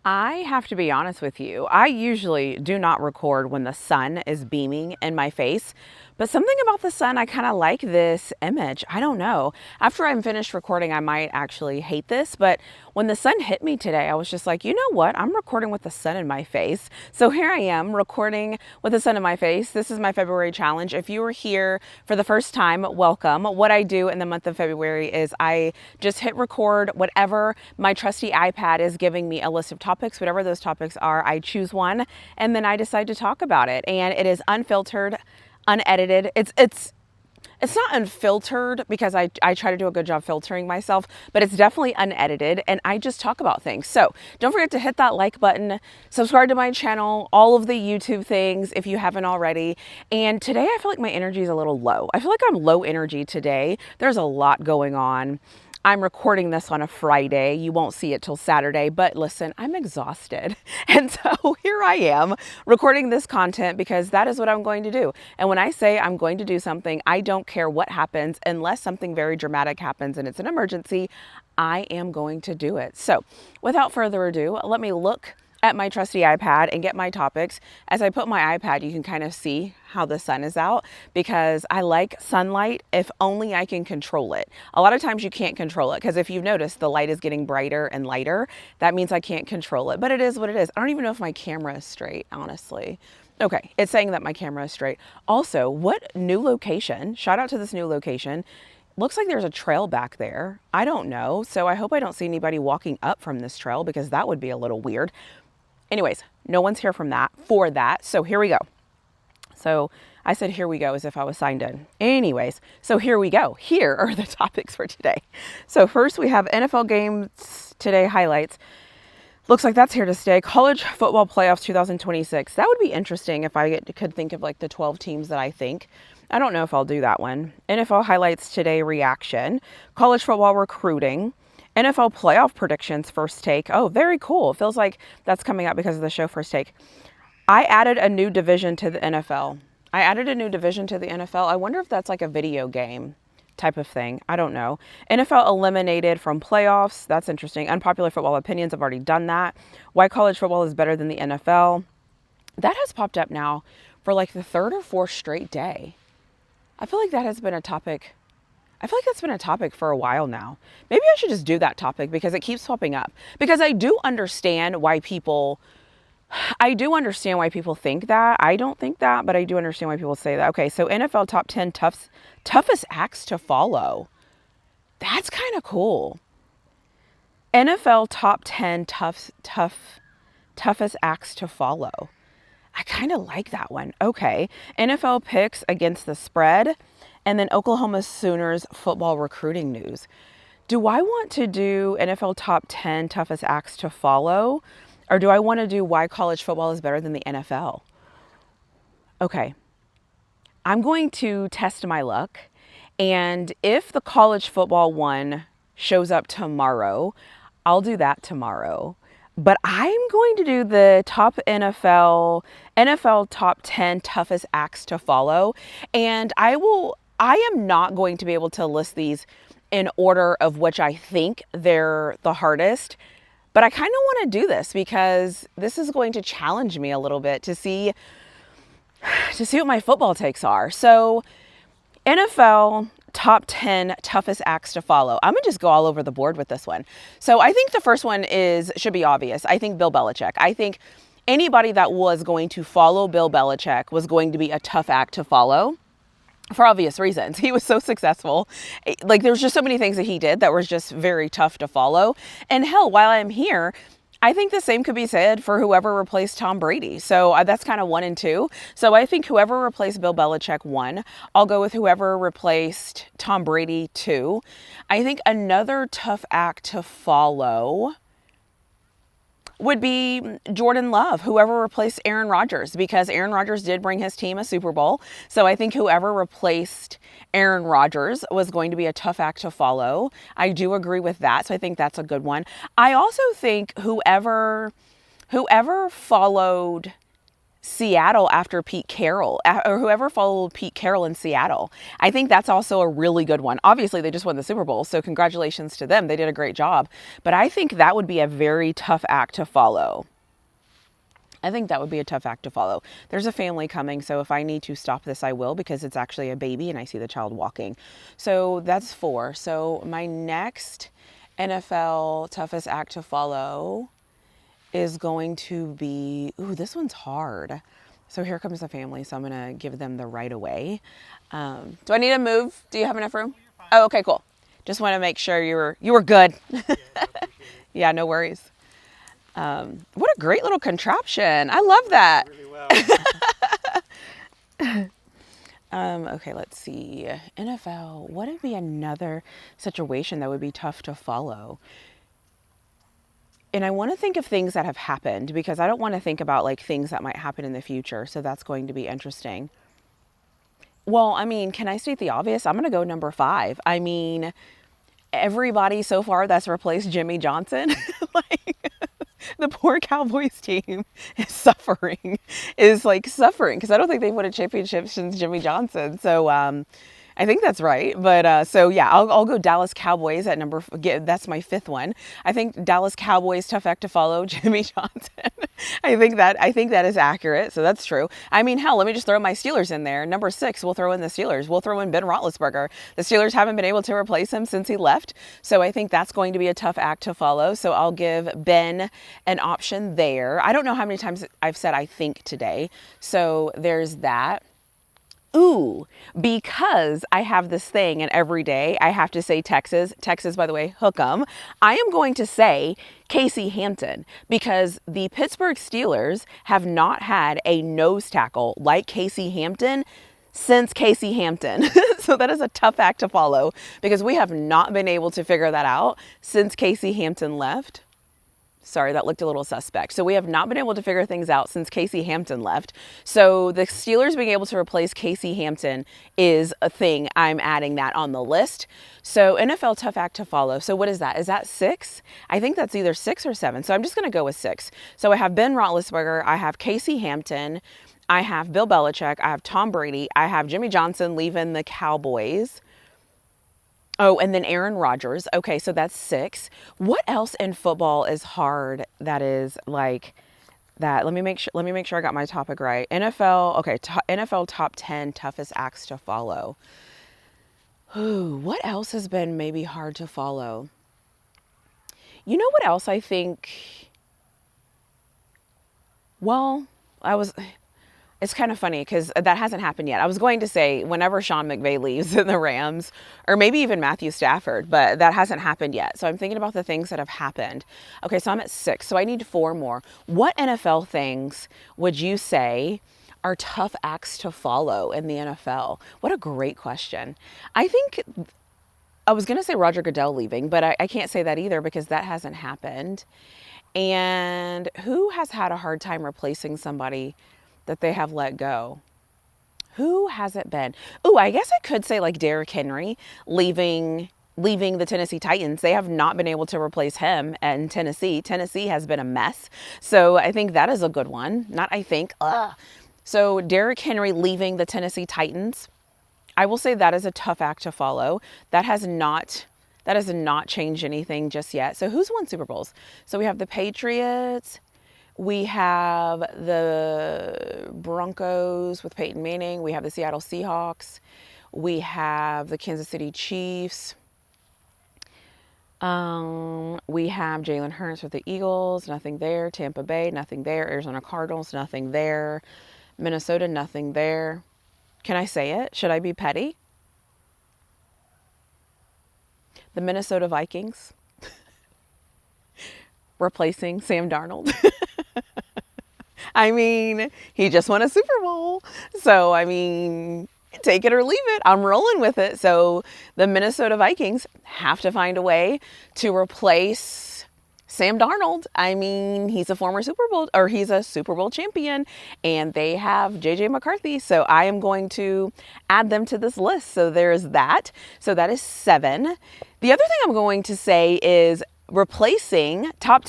I have to be honest with you. I usually do not record when the sun is beaming in my face, but something about the sun, I kind of like this image. I don't know. After I'm finished recording, I might actually hate this, but when the sun hit me today, I was just like, you know what? I'm recording with the sun in my face. So here I am recording with the sun in my face. This is my February challenge. If you were here for the first time, welcome. What I do in the month of February is I just hit record whatever my trusty iPad is giving me a list of topics, whatever those topics are, I choose one and then I decide to talk about it. And it is unfiltered, unedited. It's not unfiltered because I try to do a good job filtering myself, but it's definitely unedited and I just talk about things. So don't forget to hit that like button, subscribe to my channel, all of the YouTube things if you haven't already. And today I feel like my energy is a little low. I feel like I'm low energy today. There's a lot going on. I'm recording this on a Friday. You won't see it till Saturday, but listen, I'm exhausted. And so here I am recording this content because that is what I'm going to do. And when I say I'm going to do something, I don't care what happens unless something very dramatic happens and it's an emergency, I am going to do it. So without further ado, let me look at my trusty iPad and get my topics. As I put my iPad, you can kind of see how the sun is out because I like sunlight if only I can control it. A lot of times you can't control it because if you've noticed the light is getting brighter and lighter, that means I can't control it, but it is what it is. I don't even know if my camera is straight, honestly. Okay, it's saying that my camera is straight. Also, what new location? Shout out to this new location. Looks like there's a trail back there. I don't know. So I hope I don't see anybody walking up from this trail because that would be a little weird. Anyways, no one's here for that. So here we go. So I said, here we go, as if I was signed in. Anyways, so here we go. Here are the topics for today. So first we have NFL games today highlights. Looks like that's here to stay. College football playoffs 2026. That would be interesting if I could think of like the 12 teams that I think. I don't know if I'll do that one. NFL highlights today reaction. College football recruiting. NFL playoff predictions first take. Oh, very cool. Feels like that's coming up because of the show First Take. I added a new division to the NFL. I wonder if that's like a video game type of thing. I don't know. NFL eliminated from playoffs. That's interesting. Unpopular football opinions. I've already done that. Why college football is better than the NFL. That has popped up now for like the third or fourth straight day. I feel like that has been a topic. I feel like that's been a topic for a while now. Maybe I should just do that topic because it keeps popping up. Because I do understand why people think that. I don't think that, but I do understand why people say that. Okay, so NFL top 10 toughest acts to follow. That's kind of cool. NFL top 10 toughest acts to follow. I kind of like that one. Okay, NFL picks against the spread. And then Oklahoma Sooners football recruiting news. Do I want to do NFL top 10 toughest acts to follow? Or do I want to do why college football is better than the NFL? Okay. I'm going to test my luck. And if the college football one shows up tomorrow, I'll do that tomorrow. But I'm going to do the top NFL top 10 toughest acts to follow. And I am not going to be able to list these in order of which I think they're the hardest, but I kind of want to do this because this is going to challenge me a little bit to see what my football takes are. So NFL top 10 toughest acts to follow. I'm gonna just go all over the board with this one. So I think the first one should be obvious. I think Bill Belichick. I think anybody that was going to follow Bill Belichick was going to be a tough act to follow. For obvious reasons. He was so successful. Like there's just so many things that he did that was just very tough to follow. And hell, while I'm here, I think the same could be said for whoever replaced Tom Brady. So that's kind of 1 and 2. So I think whoever replaced Bill Belichick 1, I'll go with whoever replaced Tom Brady 2. I think another tough act to follow would be Jordan Love, whoever replaced Aaron Rodgers, because Aaron Rodgers did bring his team a Super Bowl. So I think whoever replaced Aaron Rodgers was going to be a tough act to follow. I do agree with that. So I think that's a good one. I also think whoever followed Seattle after Pete Carroll, or whoever followed Pete Carroll in Seattle. I think that's also a really good one. Obviously, they just won the Super Bowl, so congratulations to them. They did a great job. But I think that would be a very tough act to follow. I think that would be a tough act to follow. There's a family coming, so if I need to stop this, I will, because it's actually a baby and I see the child walking. So that's 4. So my next NFL toughest act to follow is going to be, ooh, this one's hard. So here comes the family, so I'm going to give them the right of way. Do I need to move? Do you have enough room? Oh, okay, cool. Just want to make sure you were good. Yeah, no worries. What a great little contraption. I love that. Really well. Okay, let's see. NFL, what would be another situation that would be tough to follow? And I want to think of things that have happened, because I don't want to think about like things that might happen in the future. So that's going to be interesting. Well, I mean, can I state the obvious? I'm going to go number 5. I mean, everybody so far that's replaced Jimmy Johnson, like the poor Cowboys team is suffering because I don't think they've won a championship since Jimmy Johnson. So I think that's right. But so yeah, I'll go Dallas Cowboys at that's my 5th one. I think Dallas Cowboys, tough act to follow, Jimmy Johnson. I think that is accurate. So that's true. I mean, hell, let me just throw my Steelers in there. Number 6, we'll throw in the Steelers. We'll throw in Ben Roethlisberger. The Steelers haven't been able to replace him since he left. So I think that's going to be a tough act to follow. So I'll give Ben an option there. I don't know how many times I've said I think today. So there's that. Ooh, because I have this thing and every day I have to say Texas, by the way, hook 'em. I am going to say Casey Hampton, because the Pittsburgh Steelers have not had a nose tackle like Casey Hampton since Casey Hampton. So that is a tough act to follow, because we have not been able to figure that out since Casey Hampton left. Sorry, that looked a little suspect. So we have not been able to figure things out since Casey Hampton left. So the Steelers being able to replace Casey Hampton is a thing. I'm adding that on the list. So NFL tough act to follow. So what is that? Is that 6? I think that's either 6 or 7. So I'm just going to go with 6. So I have Ben Roethlisberger. I have Casey Hampton. I have Bill Belichick. I have Tom Brady. I have Jimmy Johnson leaving the Cowboys. Oh, and then Aaron Rodgers. Okay, so that's 6. What else in football is hard that is like that? Let me make sure I got my topic right. NFL, okay, NFL top 10 toughest acts to follow. Ooh, what else has been maybe hard to follow? You know what else I think? Well, it's kind of funny because that hasn't happened yet. I was going to say whenever Sean McVay leaves in the Rams, or maybe even Matthew Stafford, but that hasn't happened yet. So I'm thinking about the things that have happened. Okay, so I'm at 6. So I need 4 more. What NFL things would you say are tough acts to follow in the NFL? What a great question. I think I was going to say Roger Goodell leaving, but I can't say that either because that hasn't happened. And who has had a hard time replacing somebody that they have let go? Who has it been? Ooh, I guess I could say like Derrick Henry leaving the Tennessee Titans. They have not been able to replace him in Tennessee. Tennessee has been a mess. So I think that is a good one. So Derrick Henry leaving the Tennessee Titans. I will say that is a tough act to follow. That has not changed anything just yet. So who's won Super Bowls? So we have the Patriots. We have the Broncos with Peyton Manning. We have the Seattle Seahawks. We have the Kansas City Chiefs. We have Jalen Hurts with the Eagles. Nothing there. Tampa Bay, nothing there. Arizona Cardinals, nothing there. Minnesota, nothing there. Can I say it? Should I be petty? The Minnesota Vikings replacing Sam Darnold. I mean, he just won a Super Bowl. So, I mean, take it or leave it. I'm rolling with it. So the Minnesota Vikings have to find a way to replace Sam Darnold. I mean, he's a Super Bowl champion, and they have JJ McCarthy. So I am going to add them to this list. So there's that. So that is 7. The other thing I'm going to say is replacing top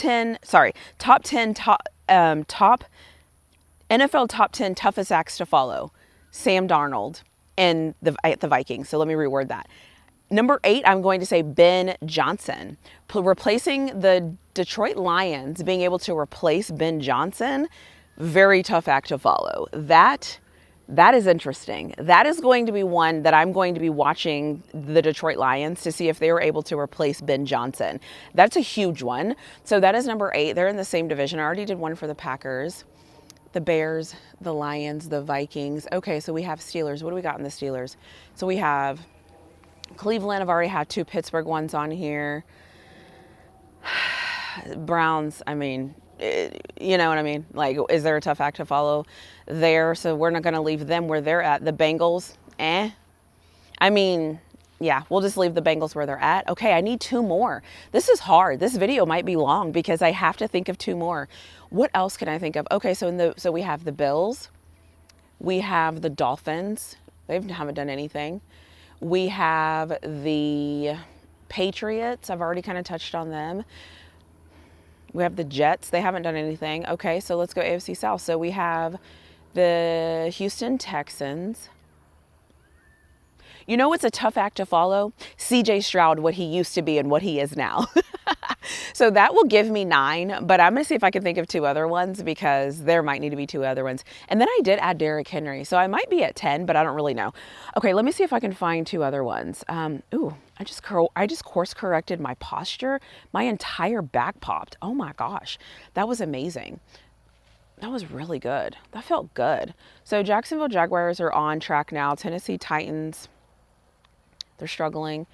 NFL top 10 toughest acts to follow. Sam Darnold and the Vikings. So let me reword that. Number 8, I'm going to say Ben Johnson. Replacing the Detroit Lions, being able to replace Ben Johnson, very tough act to follow. That is interesting. That is going to be one that I'm going to be watching the Detroit Lions to see if they were able to replace Ben Johnson. That's a huge one. So that is number 8. They're in the same division. I already did one for the Packers, the Bears, the Lions, the Vikings. Okay, so we have Steelers. What do we got in the Steelers? So we have Cleveland. I've already had 2 Pittsburgh ones on here. Browns, I mean, you know what I mean? Like, is there a tough act to follow there? So we're not going to leave them where they're at. The Bengals, I mean, yeah, we'll just leave the Bengals where they're at. Okay, I need 2 more. This is hard. This video might be long because I have to think of 2 more. What else can I think of? Okay, so we have the Bills. We have the Dolphins. They haven't done anything. We have the Patriots. I've already kind of touched on them. We have the Jets. They haven't done anything. Okay, so let's go AFC South. So we have the Houston Texans. You know what's a tough act to follow? CJ Stroud, what he used to be and what he is now. So that will give me 9, but I'm going to see if I can think of 2 other ones because there might need to be 2 other ones. And then I did add Derrick Henry, so I might be at 10, but I don't really know. Okay, let me see if I can find 2 other ones. I just course corrected my posture. My entire back popped. Oh my gosh, that was amazing. That was really good. That felt good. So Jacksonville Jaguars are on track now. Tennessee Titans, they're struggling.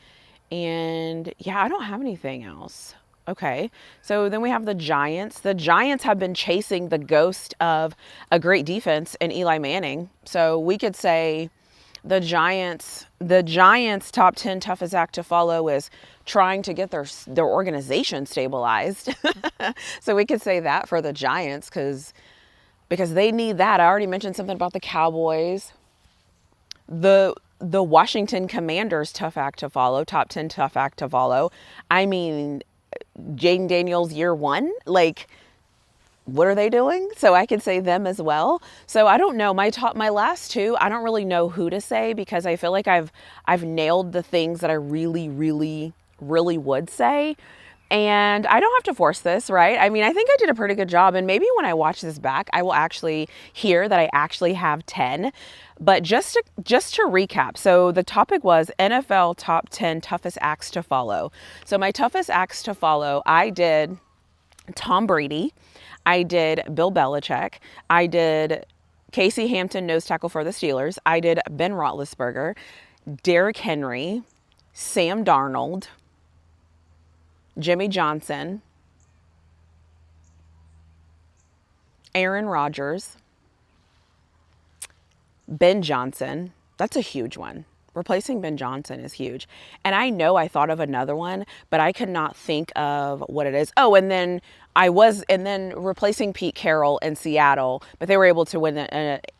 And yeah, I don't have anything else. Okay, so then we have the Giants. The Giants have been chasing the ghost of a great defense in Eli Manning. So we could say the Giants top 10 toughest act to follow is trying to get their organization stabilized. So we could say that for the Giants because they need that. I already mentioned something about the Cowboys. The Washington Commanders tough act to follow, top 10 tough act to follow. I mean, Jaden Daniels year 1, like, what are they doing? So I could say them as well. So I don't know. My last 2, I don't really know who to say because I feel like I've nailed the things that I really, really, really would say. And I don't have to force this, right? I mean, I think I did a pretty good job. And maybe when I watch this back, I will actually hear that I actually have 10. But just to recap, so the topic was NFL top 10 toughest acts to follow. So my toughest acts to follow, I did Tom Brady. I did Bill Belichick. I did Casey Hampton, nose tackle for the Steelers. I did Ben Roethlisberger, Derrick Henry, Sam Darnold, Jimmy Johnson, Aaron Rodgers, Ben Johnson. That's a huge one. Replacing Ben Johnson is huge. And I know I thought of another one, but I could not think of what it is. Oh, and then replacing Pete Carroll in Seattle, but they were able to win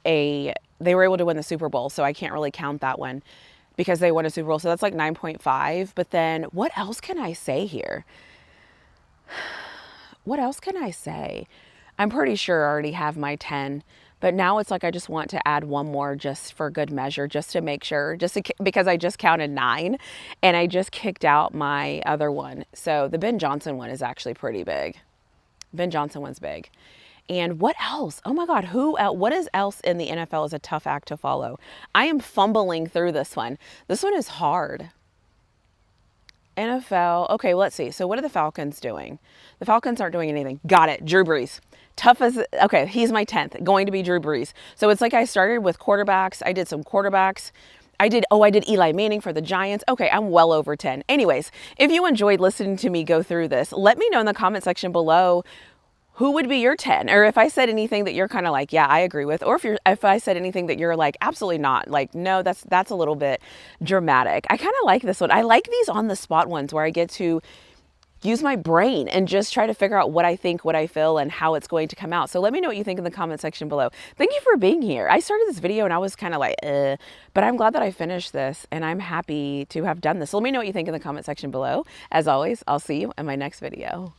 they were able to win the Super Bowl, so I can't really count that one because they won a Super Bowl. So that's like 9.5. But then what else can I say here? What else can I say? I'm pretty sure I already have my 10. But now it's like I just want to add one more just for good measure, just to make sure, because I just counted 9 and I just kicked out my other one. So the Ben Johnson one is actually pretty big. Ben Johnson one's big. And what else? Oh my God, what is else in the NFL is a tough act to follow? I am fumbling through this one. This one is hard. NFL. Okay, let's see. So what are the Falcons doing? The Falcons aren't doing anything. Got it. Drew Brees. Okay, he's my 10th, going to be Drew Brees. So it's like I started with quarterbacks. I did some quarterbacks. I did Eli Manning for the Giants. Okay, I'm well over 10. Anyways, if you enjoyed listening to me go through this, let me know in the comment section below who would be your 10, or if I said anything that you're kind of like, yeah, I agree with, or if I said anything that you're like, absolutely not, like, no, that's a little bit dramatic. I kind of like this one. I like these on the spot ones where I get to use my brain and just try to figure out what I think, what I feel, and how it's going to come out. So let me know what you think in the comment section below. Thank you for being here. I started this video and I was kind of like, but I'm glad that I finished this and I'm happy to have done this. So let me know what you think in the comment section below. As always, I'll see you in my next video.